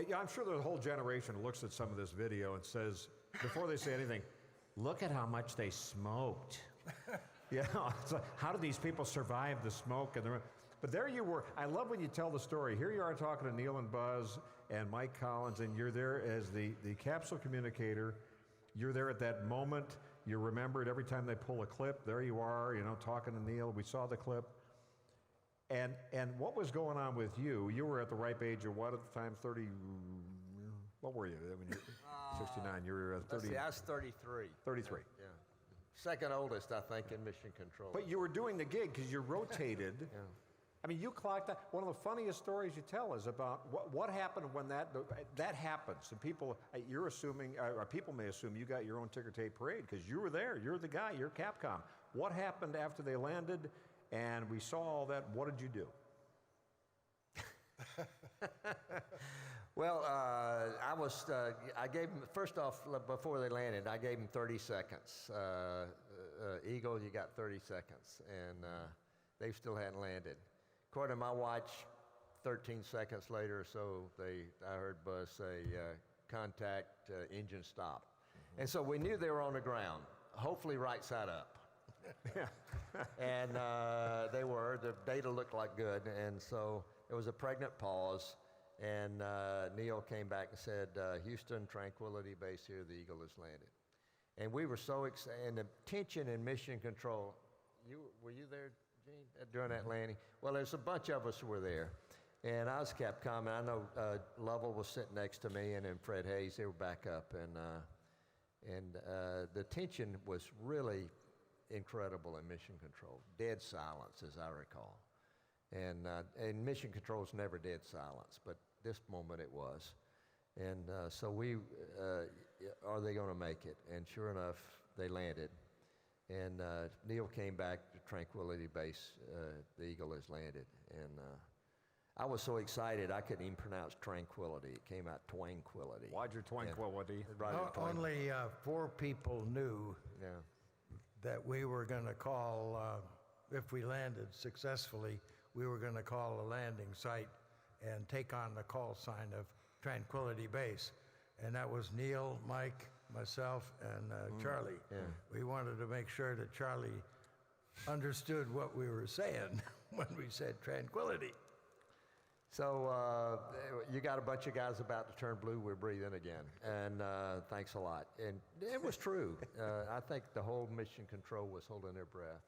Yeah, I'm sure the whole generation looks at some of this video and says, before they say anything, look at how much they smoked. It's like, how do these people survive the smoke? But there you were. I love when you tell the story. Here you are talking to Neil and Buzz and Mike Collins, and you're there as the capsule communicator. You're there at that moment. You remember it every time they pull a clip. There you are, talking to Neil. We saw the clip. And what was going on with you? You were at the ripe age of what at the time? 30. What were you when you were 69? You were 30. I was 33. 33. Yeah. Second oldest, I think, in mission control. But you were doing the gig because you rotated. Yeah. I mean, you clocked that. One of the funniest stories you tell is about what happened when that happens. And people, you're assuming, or people may assume you got your own ticker tape parade because you were there. You're the guy. You're Capcom. What happened after they landed and we saw all that? What did you do? Well, I gave them, first off, before they landed, I gave them 30 seconds. Eagle, you got 30 seconds. And they still hadn't landed. According to my watch, 13 seconds later or so, I heard Buzz say, contact, engine stop. Mm-hmm. And so we knew they were on the ground, hopefully right side up. And they were. The data looked like good. And so there was a pregnant pause. And Neil came back and said, Houston, Tranquility Base here, the Eagle has landed. And we were so excited. And the tension in mission control, were you there, Gene, during that landing? Well, there's a bunch of us who were there. And I was Capcom, and I know Lovell was sitting next to me, and then Fred Hayes, they were back up. And the tension was really incredible in mission control. Dead silence, as I recall. And mission control's never dead silence, but this moment it was. And so are they going to make it? And sure enough, they landed. And Neil came back to Tranquility Base. The Eagle has landed. And I was so excited I couldn't even pronounce Tranquility. It came out Twanquility. Roger Twanquility. Only 4 people knew that we were going to call, if we landed successfully, we were going to call a landing site and take on the call sign of Tranquility Base. And that was Neil, Mike, myself, and Charlie. Yeah. We wanted to make sure that Charlie understood what we were saying when we said Tranquility. So you got a bunch of guys about to turn blue, we're breathing again. And thanks a lot. And it was true. I think the whole mission control was holding their breath.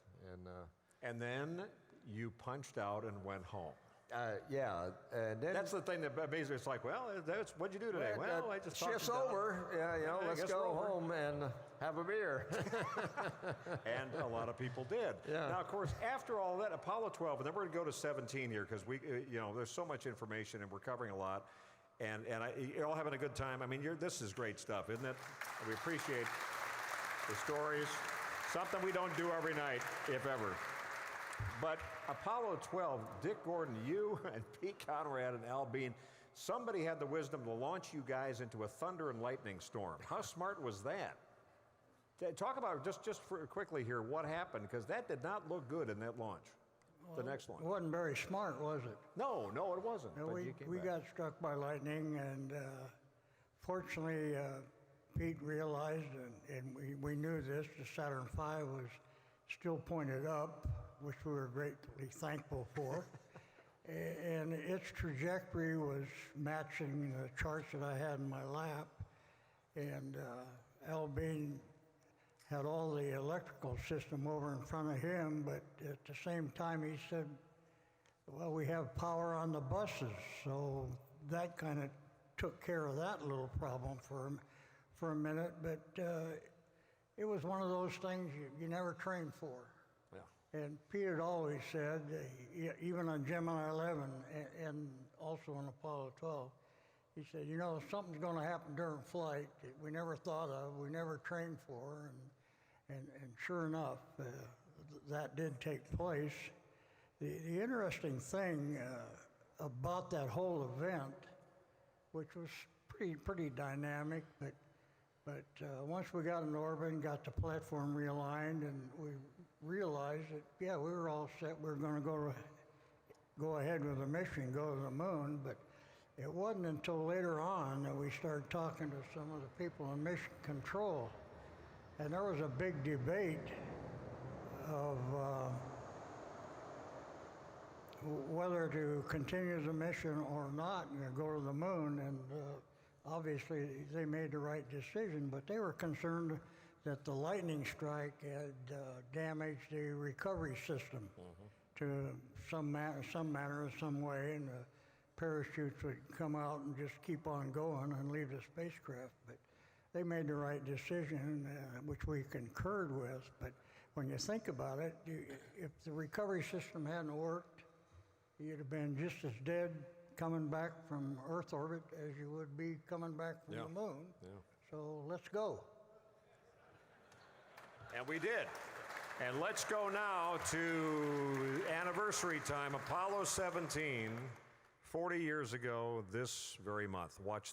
And then you punched out and went home. Yeah, and then that's the thing that basically it's like, well, what'd you do today? Well, I just shift's over. Yeah, let's go home and have a beer. And a lot of people did. Yeah. Now, of course, after all that, Apollo 12, and then we're going to go to 17 here because we, there's so much information and we're covering a lot, and you're all having a good time. I mean, this is great stuff, isn't it? We appreciate the stories. Something we don't do every night, if ever. But Apollo 12, Dick Gordon, you and Pete Conrad and Al Bean, somebody had the wisdom to launch you guys into a thunder and lightning storm. How smart was that? Talk about, just for quickly here, what happened, because that did not look good in that launch, the next launch. It wasn't very smart, was it? No, it wasn't. No, we got struck by lightning, and fortunately, Pete realized, and we knew this, the Saturn V was still pointed up, which we were greatly thankful for. And its trajectory was matching the charts that I had in my lap. And Al Bean had all the electrical system over in front of him, but at the same time he said, well, we have power on the buses. So that kind of took care of that little problem for a minute. But it was one of those things you never train for. Yeah. And Pete had always said, even on Gemini 11 and also on Apollo 12, he said, something's going to happen during flight that we never thought of, we never trained for, and sure enough, that did take place. The interesting thing about that whole event, which was pretty dynamic, but once we got in orbit and got the platform realigned, and we realized that, we were all set. We were going to go ahead with the mission, go to the moon. But It wasn't until later on that we started talking to some of the people in mission control, and there was a big debate of whether to continue the mission or not and go to the moon. And obviously they made the right decision, but they were concerned that the lightning strike had damaged the recovery system to some manner, some way, and the parachutes would come out and just keep on going and leave the spacecraft. But they made the right decision, which we concurred with. But when you think about it, if the recovery system hadn't worked, you'd have been just as dead coming back from Earth orbit as you would be coming back from the moon. Yeah. So let's go. And we did. And let's go now to anniversary time, Apollo 17, 40 years ago this very month. Watch